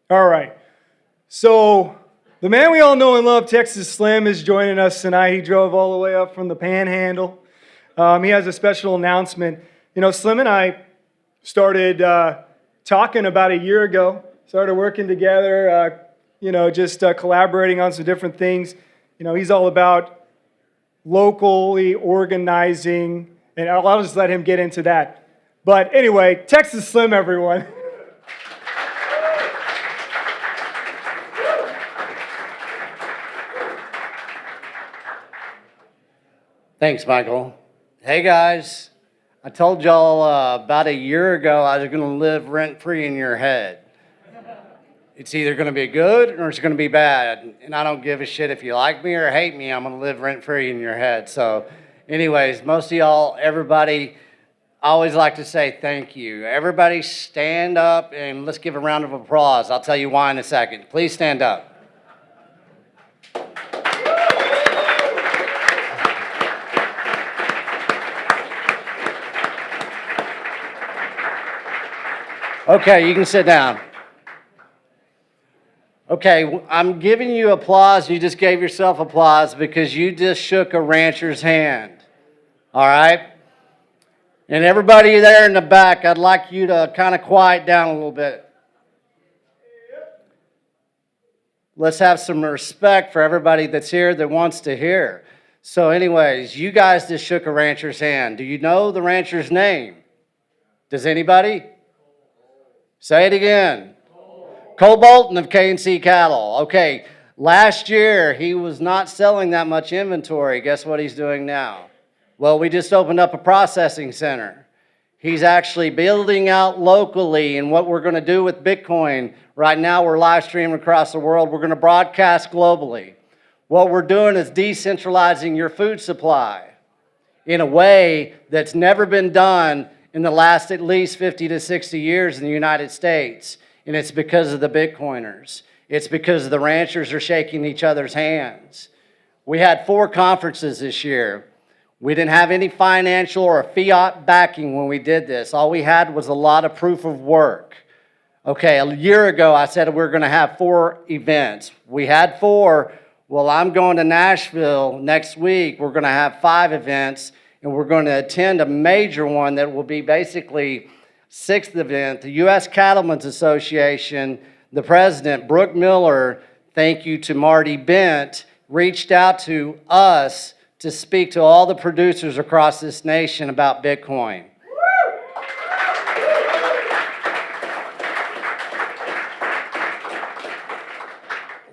All right. So the man we all know and love, Texas Slim, is joining us tonight. He drove all the way up from the Panhandle. He has a special announcement. You know, Slim and I started talking about a year ago. Started working together. Just collaborating on some different things. You know, he's all about locally organizing, and I'll just let him get into that. But anyway, Texas Slim, everyone. Thanks, Michael. Hey, guys. I told y'all about a year ago I was going to live rent-free in your head. It's either going to be good or it's going to be bad. And I don't give a shit if you like me or hate me. I'm going to live rent-free in your head. So anyways, most of y'all, everybody, I always like to say thank you. Everybody stand up and let's give a round of applause. I'll tell you why in a second. Please stand up. Okay, you can sit down. Okay, I'm giving you applause. You just gave yourself applause because you just shook a rancher's hand. All right? And everybody there in the back, I'd like you to kind of quiet down a little bit. Let's have some respect for everybody that's here that wants to hear. So anyways, you guys just shook a rancher's hand. Do you know the rancher's name? Does anybody? Say it again. Cole Bolton of K&C Cattle. Okay, last year he was not selling that much inventory. Guess what he's doing now? Well, we just opened up a processing center. He's actually building out locally, and what we're going to do with Bitcoin, right now we're live streaming across the world. We're going to broadcast globally. What we're doing is decentralizing your food supply in a way that's never been done in the last at least 50 to 60 years in the United States. And it's because of the Bitcoiners. It's because the ranchers are shaking each other's hands. We had 4 conferences this year. We didn't have any financial or fiat backing when we did this. All we had was a lot of proof of work. Okay, a year ago I said we're going to have 4 events. We had 4. Well, I'm going to Nashville next week. We're going to have 5 events. And we're going to attend a major one that will be basically 6th event. The U.S. Cattlemen's Association, the president, Brooke Miller, thank you to Marty Bent, reached out to us to speak to all the producers across this nation about Bitcoin.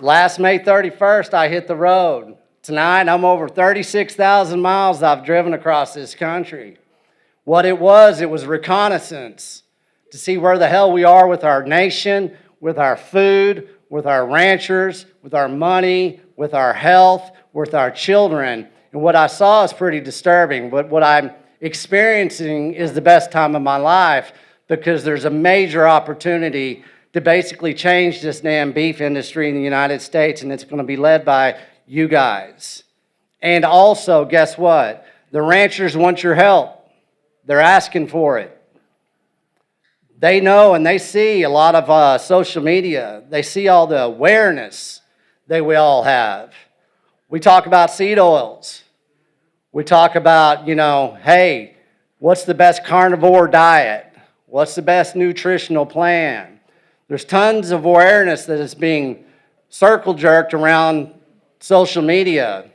Last May 31st, I hit the road. Tonight, I'm over 36,000 miles I've driven across this country. What it was reconnaissance to see where the hell we are with our nation, with our food, with our ranchers, with our money, with our health, with our children. And what I saw is pretty disturbing, but what I'm experiencing is the best time of my life because there's a major opportunity to basically change this damn beef industry in the United States, and it's going to be led by you guys. And also, guess what? The ranchers want your help. They're asking for it. They know and they see a lot of social media. They see all the awareness that we all have. We talk about seed oils. We talk about, hey, what's the best carnivore diet? What's the best nutritional plan? There's tons of awareness that is being circle jerked around social media.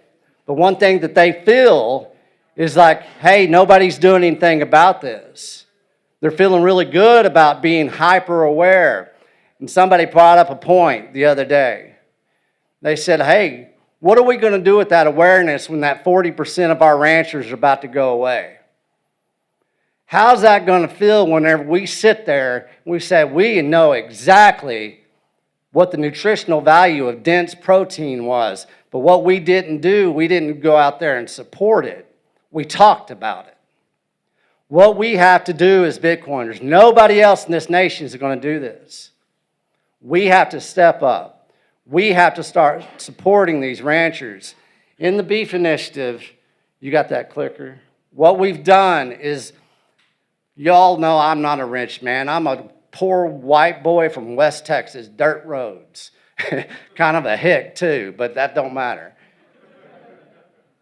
But one thing that they feel is like, hey, nobody's doing anything about this. They're feeling really good about being hyper aware. And somebody brought up a point the other day. They said, hey, what are we going to do with that awareness when that 40% of our ranchers are about to go away? How's that going to feel whenever we sit there and we say we know exactly what the nutritional value of dense protein was. But what we didn't do, we didn't go out there and support it. We talked about it. What we have to do as Bitcoiners, nobody else in this nation is going to do this. We have to step up. We have to start supporting these ranchers. In the Beef Initiative, you got that clicker? What we've done is, y'all know I'm not a rich man. I'm a poor white boy from West Texas, dirt roads. Kind of a hick too, but that don't matter.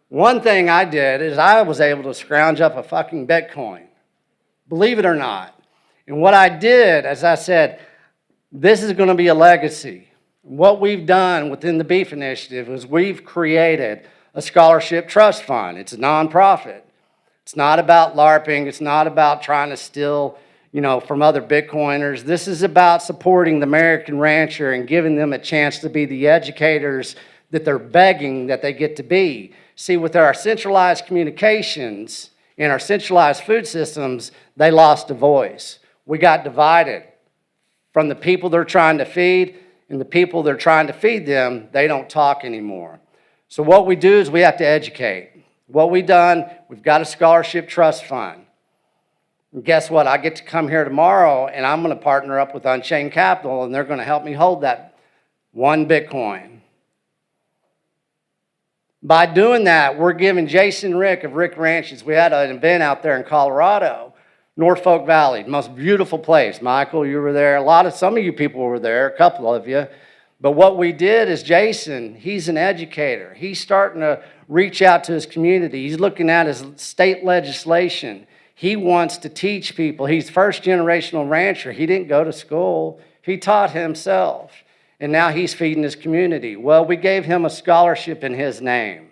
One thing I did is I was able to scrounge up a fucking Bitcoin, believe it or not. And what I did, as I said, this is going to be a legacy. What we've done within the Beef Initiative is we've created a scholarship trust fund. It's a nonprofit. It's not about LARPing. It's not about trying to steal, from other Bitcoiners. This is about supporting the American rancher and giving them a chance to be the educators that they're begging that they get to be. See, with our centralized communications and our centralized food systems, they lost a voice. We got divided from the people they're trying to feed and the people they're trying to feed them. They don't talk anymore. So what we do is we have to educate. What we've done, we've got a scholarship trust fund. And guess what? I get to come here tomorrow and I'm going to partner up with Unchained Capital and they're going to help me hold that 1 Bitcoin. By doing that, we're giving Jason Rick of Rick Ranches, we had an event out there in Colorado, Norfolk Valley, most beautiful place. Michael, you were there. Some of you people were there, a couple of you. But what we did is Jason, he's an educator. He's starting to reach out to his community. He's looking at his state legislation. He wants to teach people. He's first generational rancher. He didn't go to school. He taught himself. And now he's feeding his community. Well, we gave him a scholarship in his name.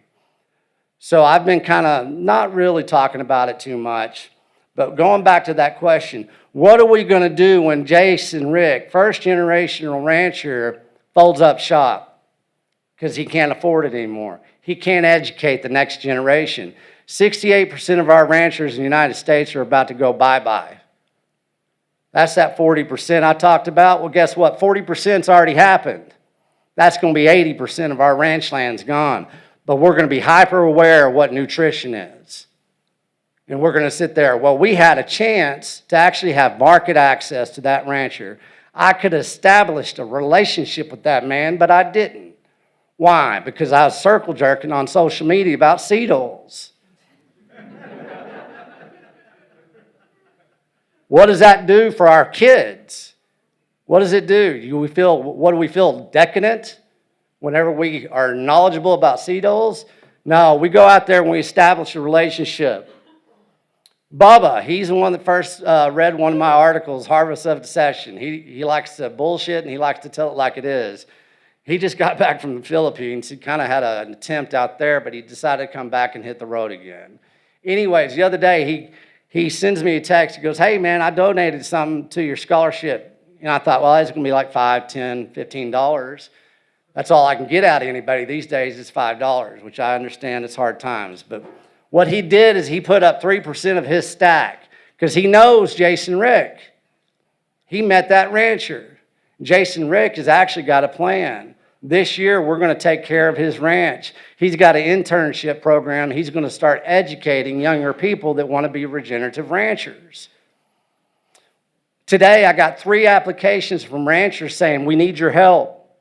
So I've been kind of not really talking about it too much. But going back to that question, what are we going to do when Jason Rick, first generational rancher, folds up shop? Because he can't afford it anymore. He can't educate the next generation. 68% of our ranchers in the United States are about to go bye-bye. That's that 40% I talked about. Well, guess what? 40%'s already happened. That's going to be 80% of our ranch land's gone. But we're going to be hyper aware of what nutrition is. And we're going to sit there. Well, we had a chance to actually have market access to that rancher. I could have established a relationship with that man, but I didn't. Why? Because I was circle jerking on social media about seed oils. What does that do for our kids? What does it do? What do we feel, decadent whenever we are knowledgeable about seed oils? No, we go out there and we establish a relationship. Bubba, he's the one that first read one of my articles, Harvest of Deception. He likes to bullshit and he likes to tell it like it is. He just got back from the Philippines. He kind of had an attempt out there, but he decided to come back and hit the road again. Anyways, the other day, he sends me a text. He goes, hey, man, I donated something to your scholarship. And I thought, well, it's going to be like $5, $10, $15. That's all I can get out of anybody these days is $5, which I understand it's hard times. But what he did is he put up 3% of his stack because he knows Jason Rick. He met that rancher. Jason Rick has actually got a plan. This year, we're going to take care of his ranch. He's got an internship program. He's going to start educating younger people that want to be regenerative ranchers. Today, I got 3 applications from ranchers saying, we need your help.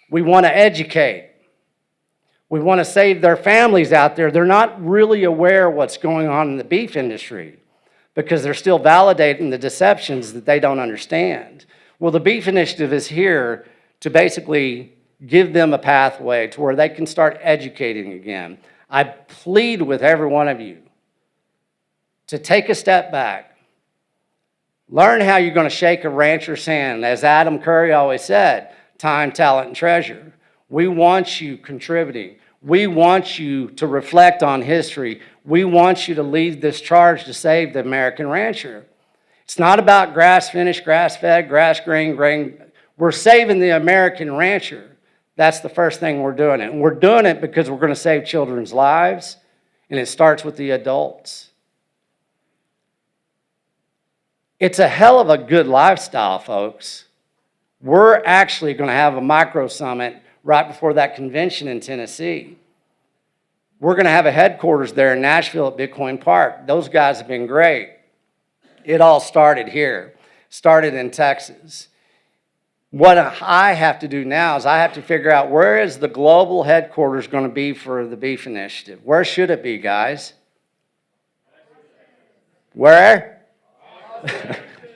We want to educate. We want to save their families out there. They're not really aware of what's going on in the beef industry because they're still validating the deceptions that they don't understand. Well, the Beef Initiative is here to basically give them a pathway to where they can start educating again. I plead with every one of you to take a step back. Learn how you're going to shake a rancher's hand. As Adam Curry always said, time, talent, and treasure. We want you contributing. We want you to reflect on history. We want you to lead this charge to save the American rancher. It's not about grass-finished, grass-fed, grass-grain. We're saving the American rancher. That's the first thing we're doing. And we're doing it because we're going to save children's lives, and it starts with the adults. It's a hell of a good lifestyle, folks. We're actually going to have a micro summit right before that convention in Tennessee. We're going to have a headquarters there in Nashville at Bitcoin Park. Those guys have been great. It all started here, started in Texas. What I have to do now is I have to figure out where is the global headquarters going to be for the Beef Initiative. Where should it be, guys? Where?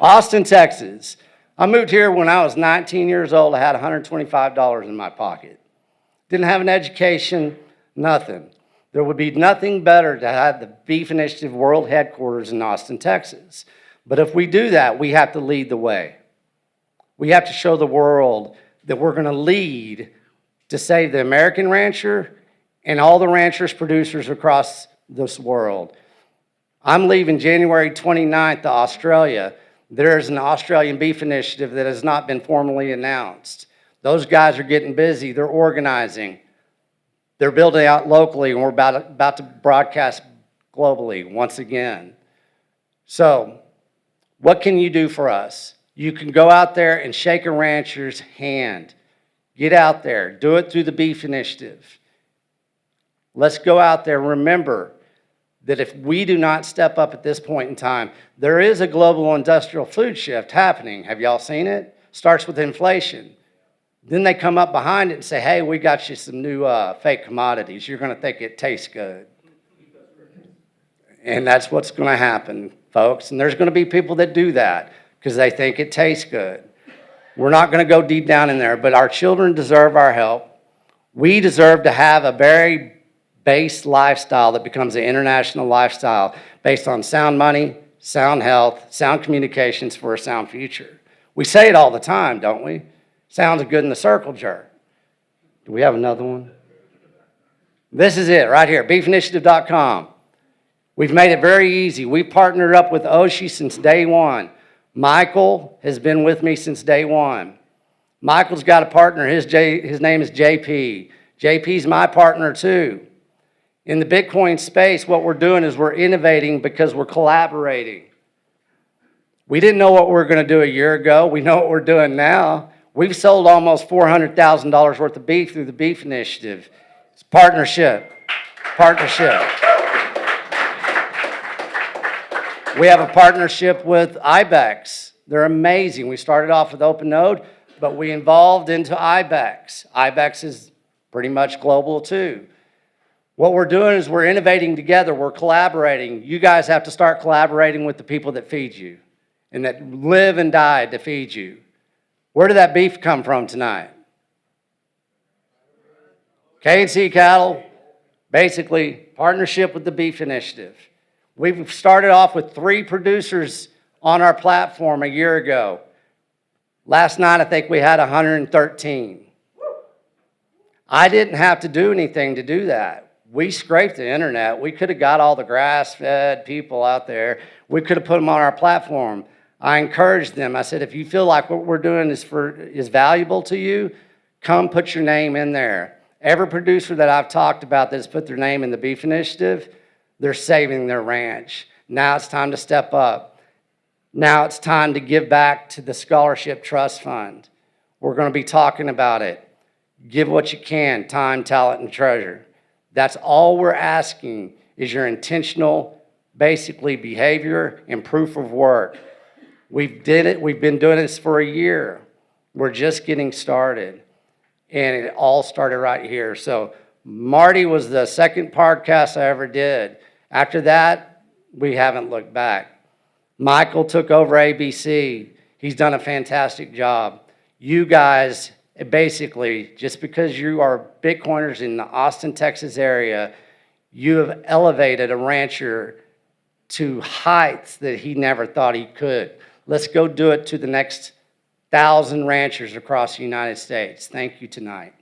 Austin, Texas. I moved here when I was 19 years old. I had $125 in my pocket. Didn't have an education, nothing. There would be nothing better to have the Beef Initiative World Headquarters in Austin, Texas. But if we do that, we have to lead the way. We have to show the world that we're going to lead to save the American rancher and all the ranchers, producers across this world. I'm leaving January 29th to Australia. There's an Australian Beef Initiative that has not been formally announced. Those guys are getting busy. They're organizing. They're building out locally, and we're about to broadcast globally once again. So, what can you do for us? You can go out there and shake a rancher's hand. Get out there. Do it through the Beef Initiative. Let's go out there. Remember that if we do not step up at this point in time, there is a global industrial food shift happening. Have y'all seen it? Starts with inflation. Then they come up behind it and say, hey, we got you some new fake commodities. You're going to think it tastes good. And that's what's going to happen, folks. And there's going to be people that do that because they think it tastes good. We're not going to go deep down in there, but our children deserve our help. We deserve to have a very based lifestyle that becomes an international lifestyle based on sound money, sound health, sound communications for a sound future. We say it all the time, don't we? Sounds good in the circle jerk. Do we have another one? This is it right here, beefinitiative.com. We've made it very easy. We've partnered up with Oshie since day one. Michael has been with me since day one. Michael's got a partner. His name is JP. JP's my partner too. In the Bitcoin space, what we're doing is we're innovating because we're collaborating. We didn't know what we were going to do a year ago. We know what we're doing now. We've sold almost $400,000 worth of beef through the Beef Initiative. It's partnership. Partnership. We have a partnership with IBEX. They're amazing. We started off with OpenNode, but we evolved into IBEX. IBEX is pretty much global too. What we're doing is we're innovating together. We're collaborating. You guys have to start collaborating with the people that feed you and that live and die to feed you. Where did that beef come from tonight? K&C Cattle, basically partnership with the Beef Initiative. We've started off with 3 producers on our platform a year ago. Last night, I think we had 113. I didn't have to do anything to do that. We scraped the internet. We could have got all the grass-fed people out there. We could have put them on our platform. I encouraged them. I said, if you feel like what we're doing is valuable to you, come put your name in there. Every producer that I've talked about that has put their name in the Beef Initiative, they're saving their ranch. Now it's time to step up. Now it's time to give back to the Scholarship Trust Fund. We're going to be talking about it. Give what you can, time, talent, and treasure. That's all we're asking is your intentional, basically, behavior and proof of work. We've been doing this for a year. We're just getting started. And it all started right here. So Marty was the second podcast I ever did. After that, we haven't looked back. Michael took over ABC. He's done a fantastic job. You guys, basically, just because you are Bitcoiners in the Austin, Texas area, you have elevated a rancher to heights that he never thought he could. Let's go do it to the next 1,000 ranchers across the United States. Thank you tonight.